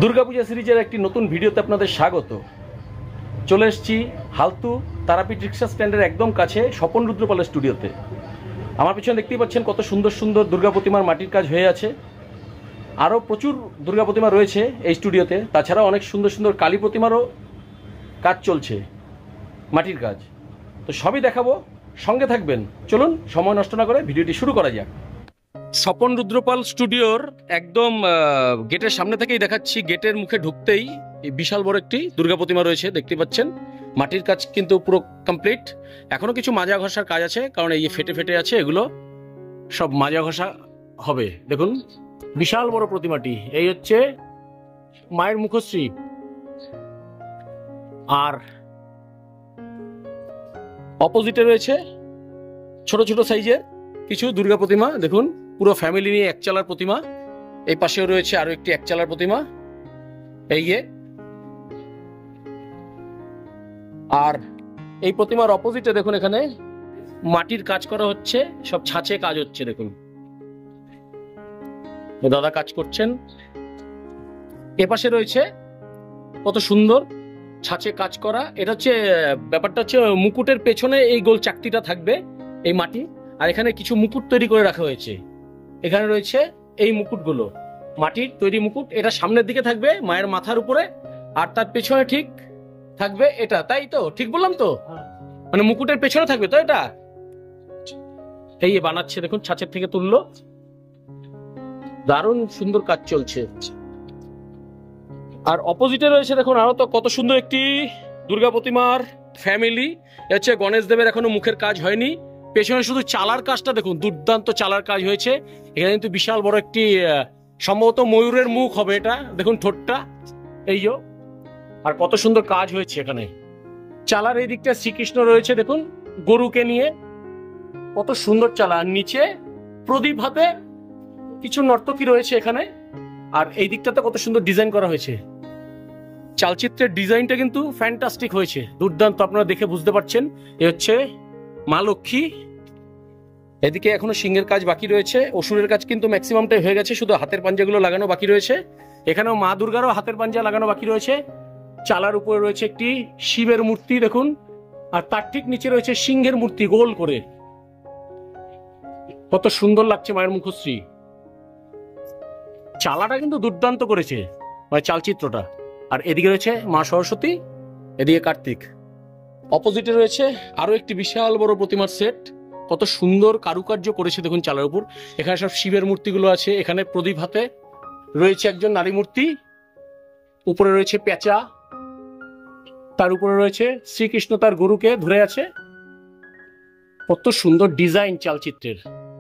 দুর্গাপূজা সিরিজের একটি নতুন ভিডিওতে আপনাদের স্বাগত। চলে এসেছি হালতু তারাপীঠ রিক্সা স্ট্যান্ডের একদম কাছে স্বপন রুদ্রপালের স্টুডিওতে। আমার পিছনে দেখতেই পাচ্ছেন কত সুন্দর সুন্দর দুর্গা প্রতিমার মাটির কাজ হয়ে আছে। আরও প্রচুর দুর্গা প্রতিমা রয়েছে এই স্টুডিওতে, তাছাড়া অনেক সুন্দর সুন্দর কালী প্রতিমারও কাজ চলছে, মাটির কাজ। তো সবই দেখাবো, সঙ্গে থাকবেন। চলুন সময় নষ্ট না করে ভিডিওটি শুরু করা যাক। স্বপন রুদ্রপাল স্টুডিওর একদম গেটের সামনে থেকেই দেখাচ্ছি। গেটের মুখে ঢুকতেই এই বিশাল বড় একটি দুর্গা প্রতিমা রয়েছে, দেখতে পাচ্ছেন। মাটির কাজ কিন্তু পুরো কমপ্লিট। এখনো কিছু মাজা ঘষার কাজ আছে, কারণ এই ফেটে ফেটে আছে, এগুলো সব মাজা ঘষা হবে। দেখুন বিশাল বড় প্রতিমাটি, এই হচ্ছে মায়ের মুখশ্রী। আর অপোজিটে রয়েছে ছোট ছোট সাইজের কিছু দুর্গা প্রতিমা। দেখুন পুরো ফ্যামিলি নিয়ে এক চালার প্রতিমা। এই পাশেও রয়েছে আরো একটি এক চালার প্রতিমা, এই আর এই প্রতিমার অপোজিটে দেখুন এখানে মাটির কাজ করা হচ্ছে, সব ছাঁচে কাজ হচ্ছে। দেখুন দাদা কাজ করছেন। এপাশে রয়েছে কত সুন্দর ছাঁচে কাজ করা। এটা হচ্ছে ব্যাপারটা হচ্ছে মুকুটের পেছনে এই গোল চাকতিটা থাকবে, এই মাটি। আর এখানে কিছু মুকুট তৈরি করে রাখা হয়েছে। এখানে রয়েছে এই মুকুটগুলো, মাটির তৈরি মুকুট। এটা সামনের দিকে থাকবে মায়ের মাথার উপরে, আর তার পেছনে ঠিক থাকবে এটা। তাই তো ঠিক বললাম তো? মানে মুকুটের পেছনে থাকবে তো এটা। এই বানাচ্ছে, দেখুন ছাঁচের থেকে তুললো। দারুণ সুন্দর কাজ চলছে। আর অপোজিটে রয়েছে দেখুন আরো তো কত সুন্দর একটি দুর্গা প্রতিমার ফ্যামিলি। হচ্ছে গণেশ দেবের এখনো মুখের কাজ হয়নি। পেছনে শুধু চালার কাজটা দেখুন, দুর্দান্ত চালার কাজ হয়েছে। এখানে কিন্তু বিশাল বড় একটি সম্ভবত ময়ূরের মুখ হবে এটা। দেখুন ঠোঁটটা, এই আর কত সুন্দর কাজ হয়েছে এখানে। চালার এই দিকটা শ্রীকৃষ্ণ রয়েছে, দেখুন গরুকে নিয়ে, কত সুন্দর চালা। আর নিচে প্রদীপ হাতে কিছু নর্তকী রয়েছে এখানে। আর এই দিকটাতে কত সুন্দর ডিজাইন করা হয়েছে। চালচিত্রের ডিজাইনটা কিন্তু ফ্যান্টাস্টিক হয়েছে, দুর্দান্ত। আপনারা দেখে বুঝতে পারছেন এ হচ্ছে মা লক্ষ্মী। এদিকে এখনো সিংহের কাজ বাকি রয়েছে, অসুরের কাজ কিন্তু ম্যাক্সিমামটাই হয়ে গেছে, শুধু হাতের পাঞ্জাগুলো লাগানো বাকি রয়েছে। এখানেও মা দুর্গারও হাতের পাঞ্জা লাগানো বাকি রয়েছে। চালার উপরে রয়েছে একটি শিবের মূর্তি দেখুন, আর তার ঠিক নিচে রয়েছে সিংহের মূর্তি গোল করে। কত সুন্দর লাগছে মায়ের মুখশ্রী। চালাটা কিন্তু দুর্দান্ত করেছে মানে চালচিত্রটা। আর এদিকে রয়েছে মা সরস্বতী, এদিকে কার্তিক। অপোজিটে রয়েছে আরো একটি বিশাল বড় প্রতিমার সেট। কত সুন্দর কারুকার্য করেছে দেখুন চালার উপর। এখানে সব শিবের মূর্তিগুলো আছে। এখানে প্রদীপ হাতে রয়েছে একজন নারী মূর্তি, উপরে রয়েছে পেঁচা, তার উপরে রয়েছে শ্রীকৃষ্ণ তার গরুকে ধরে আছে। কত সুন্দর ডিজাইন চালচিত্রের,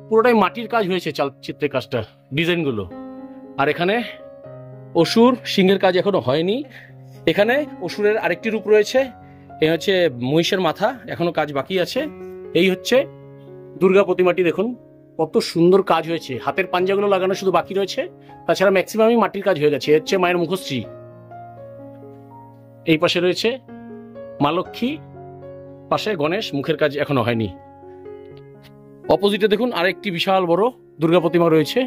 পুরোটাই মাটির কাজ হয়েছে চালচিত্রের কাজটা, ডিজাইনগুলো। আর এখানে অসুর সিংহের কাজ এখনো হয়নি। এখানে অসুরের আরেকটি রূপ রয়েছে, এই হচ্ছে মহিষের মাথা, এখনো কাজ বাকি আছে। এই হচ্ছে দুর্গা প্রতিমাটি, দেখুন কত সুন্দর কাজ হয়েছে। হাতের পাঞ্জাগুলো লাগানো শুধু বাকি রয়েছে, তাছাড়া ম্যাক্সিমামই মাটির কাজ হয়ে গেছে। হচ্ছে মায়ের মুখশ্রী। এই পাশে রয়েছে মা লক্ষ্মী, পাশে গণেশ, মুখের কাজ এখনো হয়নি। অপোজিটে দেখুন আরেকটি বিশাল বড় দুর্গা প্রতিমা রয়েছে।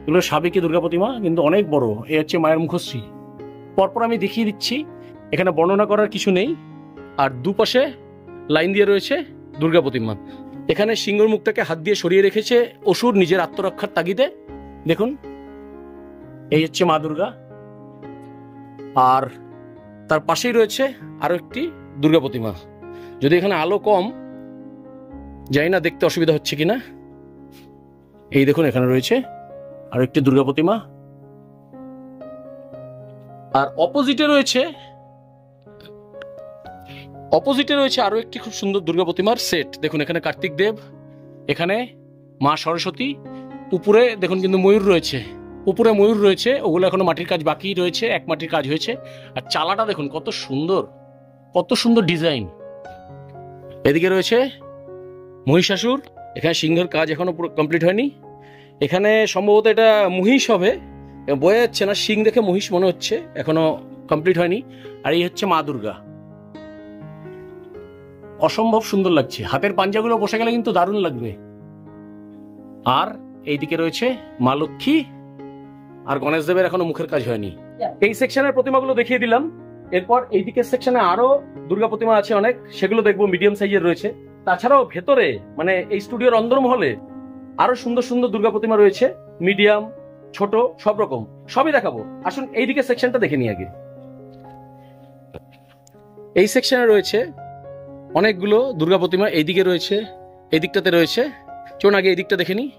এগুলো সাবেকি দুর্গা প্রতিমা, কিন্তু অনেক বড়। এই হচ্ছে মায়ের মুখশ্রী। পরপর আমি দেখিয়ে দিচ্ছি, এখানে বর্ণনা করার কিছু নেই। আর দুপাশে লাইন দিয়ে রয়েছে দুর্গা প্রতিমা। এখানে সিংহের মুখটাকে হাত দিয়ে সরিয়ে রেখেছে অসুর নিজের আত্মরক্ষার তাগিদে। দেখুন এই হচ্ছে মা দুর্গা। আর তার পাশেই রয়েছে আরো একটি দুর্গা প্রতিমা। যদি এখানে আলো কম, জানি না দেখতে অসুবিধা হচ্ছে কিনা। এই দেখুন এখানে রয়েছে আরো একটি দুর্গা প্রতিমা। আর অপোজিটে রয়েছে আরো একটি খুব সুন্দর দুর্গা প্রতিমার সেট। দেখুন এখানে কার্তিক দেব, এখানে মা সরস্বতী। উপরে দেখুন কিন্তু ময়ূর রয়েছে, উপরে ময়ূর রয়েছে, ওগুলো এখনো মাটির কাজ বাকি রয়েছে, এক মাটির কাজ হয়েছে। আর চালাটা দেখুন কত সুন্দর, কত সুন্দর ডিজাইন। এদিকে রয়েছে মহিষাসুর, এখানে সিংহের কাজ এখনো পুরো কমপ্লিট হয়নি। এখানে সম্ভবত এটা মহিষ হবে, বোঝা যাচ্ছে না, সিং দেখে মহিষ মনে হচ্ছে, এখনো কমপ্লিট হয়নি। আর এই হচ্ছে মা দুর্গা, অসম্ভব সুন্দর লাগছে। হাতের পাঞ্জাগুলো বসে গেলে কিন্তু দারুণ লাগবে। আর এইদিকে রয়েছে মা লক্ষ্মী, আর গণেশ দেবের এখনো মুখের কাজ হয়নি। এই সেকশনের প্রতিমাগুলো দেখিয়ে দিলাম। এরপর এইদিকে সেকশনে আরো দুর্গা প্রতিমা আছে অনেক, সেগুলো দেখবো, মিডিয়াম সাইজের রয়েছে। তাছাড়াও ভেতরে মানে এই স্টুডিওর অন্দরমহলে আরো সুন্দর সুন্দর দুর্গা প্রতিমা রয়েছে, মিডিয়াম, ছোট, সব রকম, সবই দেখাবো। আসুন এইদিকে সেকশনটা দেখে নিই আগে। এই সেকশনে রয়েছে অনেকগুলো দুর্গা প্রতিমা, এইদিকে রয়েছে, এই দিকটাতে রয়েছে। চলুন আগে এই দিকটা দেখে নিই।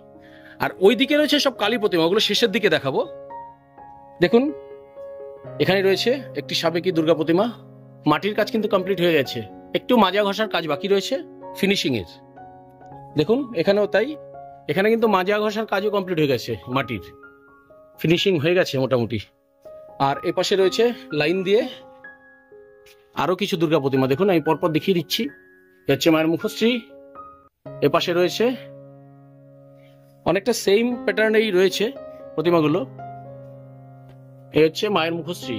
আর ওই দিকে রয়েছে সব কালী প্রতিমা, ওগুলো শেষের দিকে দেখাবো। দেখুন এখানে রয়েছে একটি সাবেকি দুর্গা প্রতিমা, মাটির কাজ কিন্তু কমপ্লিট হয়ে গেছে, একটু মাজা ঘষার কাজ বাকি রয়েছে ফিনিশিং এর। দেখুন এখানেও তাই, এখানে কিন্তু মাজা ঘষার কাজও কমপ্লিট হয়ে গেছে, মাটির ফিনিশিং হয়ে গেছে মোটামুটি। আর এ পাশে রয়েছে লাইন দিয়ে আরো কিছু দুর্গা প্রতিমা, দেখুন আমি পরপর দেখিয়ে দিচ্ছি। হচ্ছে মায়ের মুখশ্রী, এ পাশে রয়েছে অনেকটা সেম প্যাটার্নেই রয়েছে প্রতিমাগুলো। এই হচ্ছে মায়ের মুখশ্রী,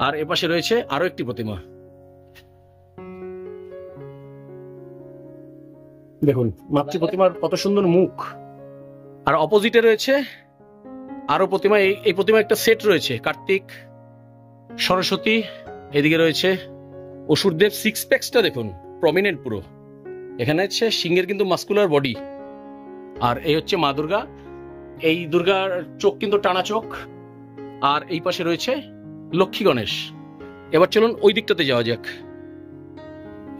আর এ পাশে রয়েছে আরো একটি প্রতিমা। দেখুন মাতৃ প্রতিমার কত সুন্দর মুখ। আর অপোজিটে রয়েছে আরো প্রতিমা, এই প্রতিমা একটা সেট রয়েছে, কার্তিক, সরস্বতী, এদিকে রয়েছে অসুরদেব। সিক্স প্যাক্সটা দেখুন প্রমিনেন্ট পুরো, এখানে হচ্ছে সিংহের কিন্তু মাস্কুলার বডি। আর এই হচ্ছে মা দুর্গা, এই দুর্গার চোখ কিন্তু টানা চোখ। আর এই পাশে রয়েছে লক্ষ্মী গণেশ। এবার চলুন ওই দিকটাতে যাওয়া যাক।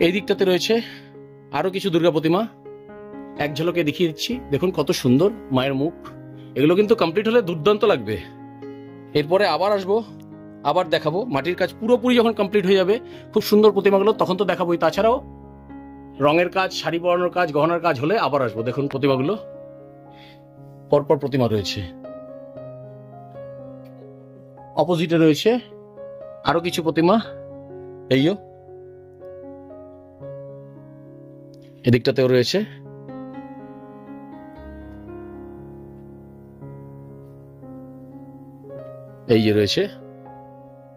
এই দিকটাতে রয়েছে আরো কিছু দুর্গা প্রতিমা, এক ঝলকে দেখিয়ে দিচ্ছি। দেখুন কত সুন্দর মায়ের মুখ, এগুলো কিন্তু কমপ্লিট হলে দুর্দান্ত লাগবে। এরপরে আবার আসবো, আবার দেখাবো। মাটির কাজ পুরোপুরি যখন কমপ্লিট হয়ে যাবে খুব সুন্দর প্রতিমাগুলো, তখন তো দেখাবোই। তাছাড়াও রঙের কাজ, শাড়ি পরানোর কাজ, গহনার কাজ হলে আবার আসবো। দেখুন প্রতিমাগুলো পরপর প্রতিমা রয়েছে। অপোজিটে রয়েছে আরো কিছু প্রতিমা, এইও এদিকটাতেও রয়েছে। এই যে রয়েছে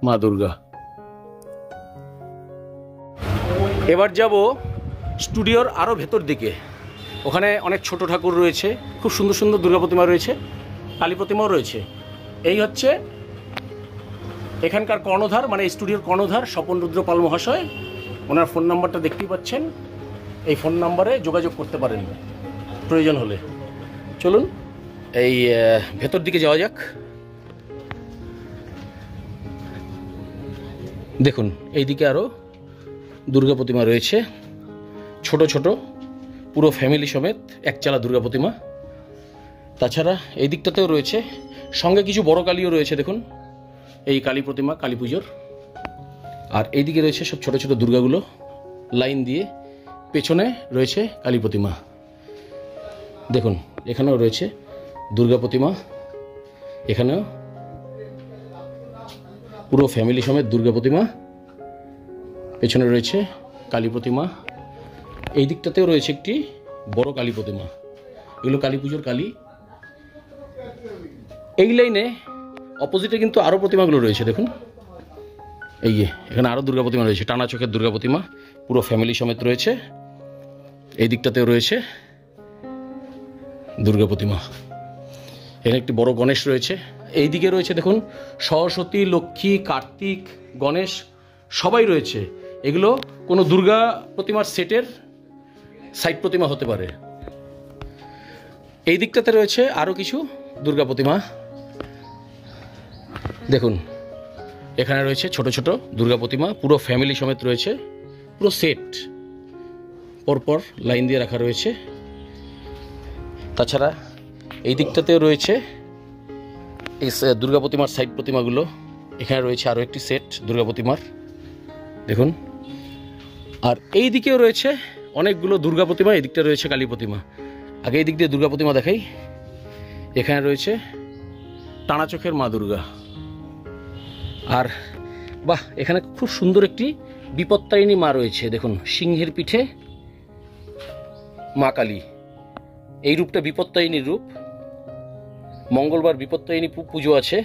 মা দুর্গা। এবার যাব স্টুডিওর আরো ভেতর দিকে, ওখানে অনেক ছোট ঠাকুর রয়েছে, খুব সুন্দর সুন্দর দুর্গা প্রতিমা রয়েছে, কালী প্রতিমাও রয়েছে। এই হচ্ছে এখানকার কর্ণধার, মানে স্টুডিওর কর্ণধার স্বপন রুদ্র পাল মহাশয়। ওনার ফোন নাম্বারটা দেখতেই পাচ্ছেন, এই ফোন নাম্বারে যোগাযোগ করতে পারেন প্রয়োজন হলে। চলুন এই ভেতর দিকে যাওয়া যাক। দেখুন এইদিকে আরো দুর্গা প্রতিমা রয়েছে, ছোট ছোট, পুরো ফ্যামিলি সমেত একচালা দুর্গা প্রতিমা। তাছাড়া এই দিকটাতেও রয়েছে, সঙ্গে কিছু বড় কালীও রয়েছে। দেখুন এই কালী প্রতিমা কালী পুজোর। আর এইদিকে রয়েছে সব ছোট ছোট দুর্গাগুলো লাইন দিয়ে, পেছনে রয়েছে কালী প্রতিমা। দেখুন এখানেও রয়েছে দুর্গা প্রতিমা, এখানেও পুরো ফ্যামিলি সমেত দুর্গা প্রতিমা। পেছনে রয়েছে কালী প্রতিমা, এই দিকটাতেও রয়েছে একটি বড় কালী প্রতিমা, এগুলো কালী পুজোর কালী। এই লাইনে অপোজিটে কিন্তু আরো প্রতিমাগুলো রয়েছে। দেখুন এই যে এখানে আরো দুর্গা প্রতিমা রয়েছে, টানা চোখের দুর্গা প্রতিমা, পুরো ফ্যামিলি সমেত রয়েছে। এই দিকটাতেও রয়েছে দুর্গা প্রতিমা, এখানে একটি বড় গণেশ রয়েছে। এই দিকে রয়েছে দেখুন সরস্বতী, লক্ষ্মী, কার্তিক, গণেশ সবাই রয়েছে। এগুলো কোনো দুর্গা প্রতিমার সেটের সাইড প্রতিমা হতে পারে। এই দিকটাতে রয়েছে আরো কিছু দুর্গা প্রতিমা। দেখুন এখানে রয়েছে ছোট ছোট দুর্গা প্রতিমা, পুরো ফ্যামিলি সমেত রয়েছে, পুরো সেট পরপর লাইন দিয়ে রাখা রয়েছে। তাছাড়া এই দিকটাতেও রয়েছে এই দুর্গা প্রতিমার সাইড প্রতিমাগুলো। এখানে রয়েছে আরও একটি সেট দুর্গা প্রতিমার, দেখুন। আর এই দিকেও রয়েছে অনেকগুলো দুর্গা প্রতিমা, এই দিকটা রয়েছে কালী প্রতিমা। আগে এই দিক দিয়ে দুর্গা প্রতিমা দেখাই। এখানে রয়েছে টানা চোখের মা দুর্গা। আর বাহ, এখানে খুব সুন্দর একটি বিপত্তারিণী মা রয়েছে। দেখুন সিংহের পিঠে মা কালী, এই রূপটা বিপত্তারিণীর রূপ। মঙ্গলবার বিপত্তারিণী পুজো আছে,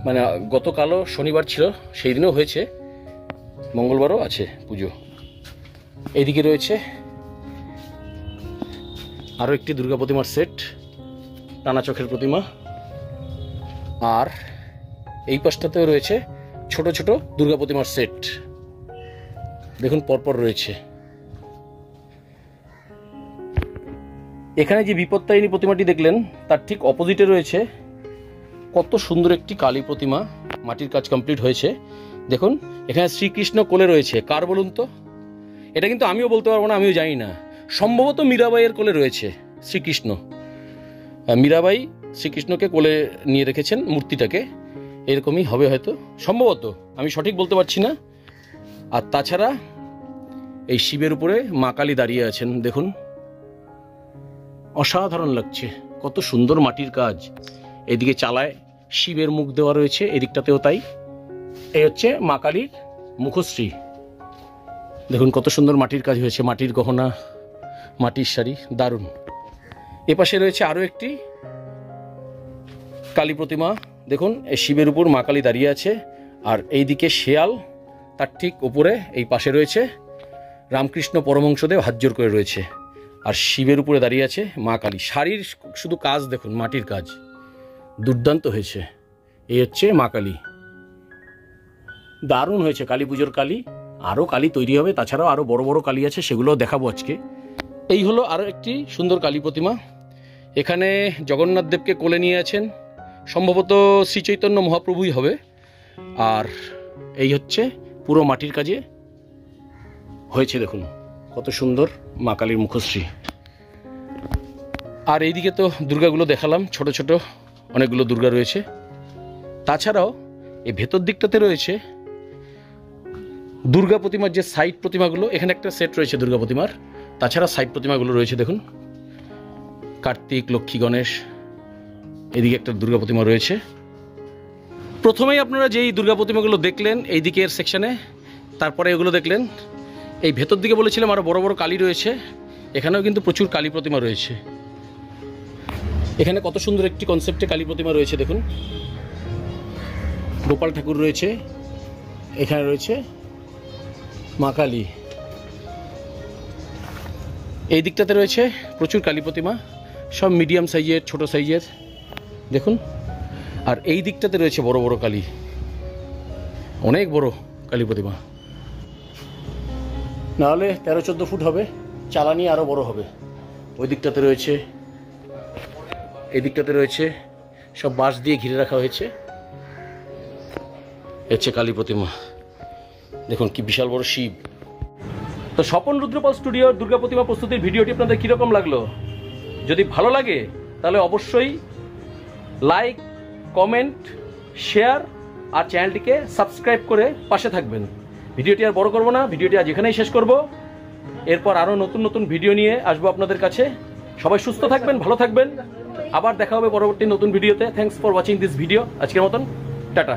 মানে গতকালও শনিবার ছিল, সেই দিনও হয়েছে, মঙ্গলবারও আছে পুজো। এইদিকে রয়েছে আরও একটি দুর্গা প্রতিমার সেট, টানা চোখের প্রতিমা। আর এই পাশটাতেও রয়েছে ছোট ছোট দুর্গা প্রতিমার সেট, দেখুন পরপর রয়েছে। এখানে যে বিপত্তারিণী প্রতিমাটি দেখলেন তার ঠিক অপোজিটে রয়েছে কত সুন্দর একটি কালী প্রতিমা, মাটির কাজ কমপ্লিট হয়েছে। দেখুন এখানে শ্রীকৃষ্ণ কোলে রয়েছে, কার বলুন তো? এটা কিন্তু আমিও বলতে পারবো না, আমিও জানি না, সম্ভবত মীরাবাইয়ের কোলে রয়েছে শ্রীকৃষ্ণ। মীরাবাই শ্রীকৃষ্ণকে কোলে নিয়ে রেখেছেন মূর্তিটাকে, এরকমই হবে হয়তো, সম্ভবত, আমি সঠিক বলতে পারছি না। আর তাছাড়া এই শিবের উপরে মা কালী দাঁড়িয়ে আছেন, দেখুন অসাধারণ লাগছে, কত সুন্দর মাটির কাজ। এদিকে চালায় শিবের মুখ দেওয়া রয়েছে, এদিকটাতেও তাই। এই হচ্ছে মা কালীর মুখশ্রী, দেখুন কত সুন্দর মাটির কাজ হয়েছে, মাটির গহনা, মাটির শাড়ি, দারুণ। এপাশে রয়েছে আরও একটি কালী প্রতিমা, দেখুন এই শিবের উপর মা কালী দাঁড়িয়ে আছে। আর এইদিকে শেয়াল, তার ঠিক উপরে এই পাশে রয়েছে রামকৃষ্ণ পরমহংসদেব হাত জোড় করে রয়েছে, আর শিবের উপরে দাঁড়িয়ে আছে মা কালী। শাড়ির শুধু কাজ দেখুন, মাটির কাজ দুর্দান্ত হয়েছে। এই হচ্ছে মা কালী, দারুণ হয়েছে কালী পুজোর কালী। আরও কালী তৈরি হবে, তাছাড়াও আরও বড় বড় কালী আছে, সেগুলোও দেখাবো আজকে। এই হলো আরও একটি সুন্দর কালী প্রতিমা। এখানে জগন্নাথ দেবকে কোলে নিয়ে আছেন, সম্ভবত শ্রী চৈতন্য মহাপ্রভুই হবে। আর এই হচ্ছে পুরো মাটির কাজে হয়েছে, দেখুন কত সুন্দর মা কালীর মুখশ্রী। আর এইদিকে তো দুর্গাগুলো দেখালাম, ছোট ছোট অনেকগুলো দুর্গা রয়েছে। তাছাড়াও এই ভেতর দিকটাতে রয়েছে দুর্গা প্রতিমার যে সাইড প্রতিমাগুলো, এখানে একটা সেট রয়েছে দুর্গা প্রতিমার, তাছাড়া সাইড প্রতিমাগুলো রয়েছে, দেখুন কার্তিক, লক্ষ্মী, গণেশ। এদিকে একটা দুর্গা প্রতিমা রয়েছে। প্রথমেই আপনারা যেই দুর্গা প্রতিমাগুলো দেখলেন এই দিকের সেকশনে, তারপরে এগুলো দেখলেন। এই ভেতর দিকে বলেছিলাম আরও বড় বড় কালী রয়েছে, এখানেও কিন্তু প্রচুর কালী প্রতিমা রয়েছে। এখানে কত সুন্দর একটি কনসেপ্টে কালী প্রতিমা রয়েছে, দেখুন গোপাল ঠাকুর রয়েছে, এখানে রয়েছে মা কালী। এই দিকটাতে রয়েছে প্রচুর কালী প্রতিমা, সব মিডিয়াম সাইজের, ছোট সাইজের, দেখুন। আর এই দিকটাতে রয়েছে বড় বড় কালী, অনেক বড় কালী প্রতিমা, নাহলে 13-14 ফুট হবে, চালানি আরও বড় হবে। ওই দিকটাতে রয়েছে, এই দিকটাতে রয়েছে, সব বাঁশ দিয়ে ঘিরে রাখা হয়েছে। হচ্ছে কালী প্রতিমা, দেখুন কি বিশাল বড় শিব। তো স্বপন রুদ্রপাল স্টুডিওর দুর্গা প্রতিমা প্রস্তুতির ভিডিওটি আপনাদের কীরকম লাগলো? যদি ভালো লাগে তাহলে অবশ্যই লাইক, কমেন্ট, শেয়ার আর চ্যানেলটিকে সাবস্ক্রাইব করে পাশে থাকবেন। ভিডিওটি আর বড় করব না, ভিডিওটি আজ এখানেই শেষ করব। এরপর আরও নতুন নতুন ভিডিও নিয়ে আসবো আপনাদের কাছে। সবাই সুস্থ থাকবেন, ভালো থাকবেন, আবার দেখা হবে পরবর্তী নতুন ভিডিওতে। Thanks for watching this video. আজকের মতন টাটা।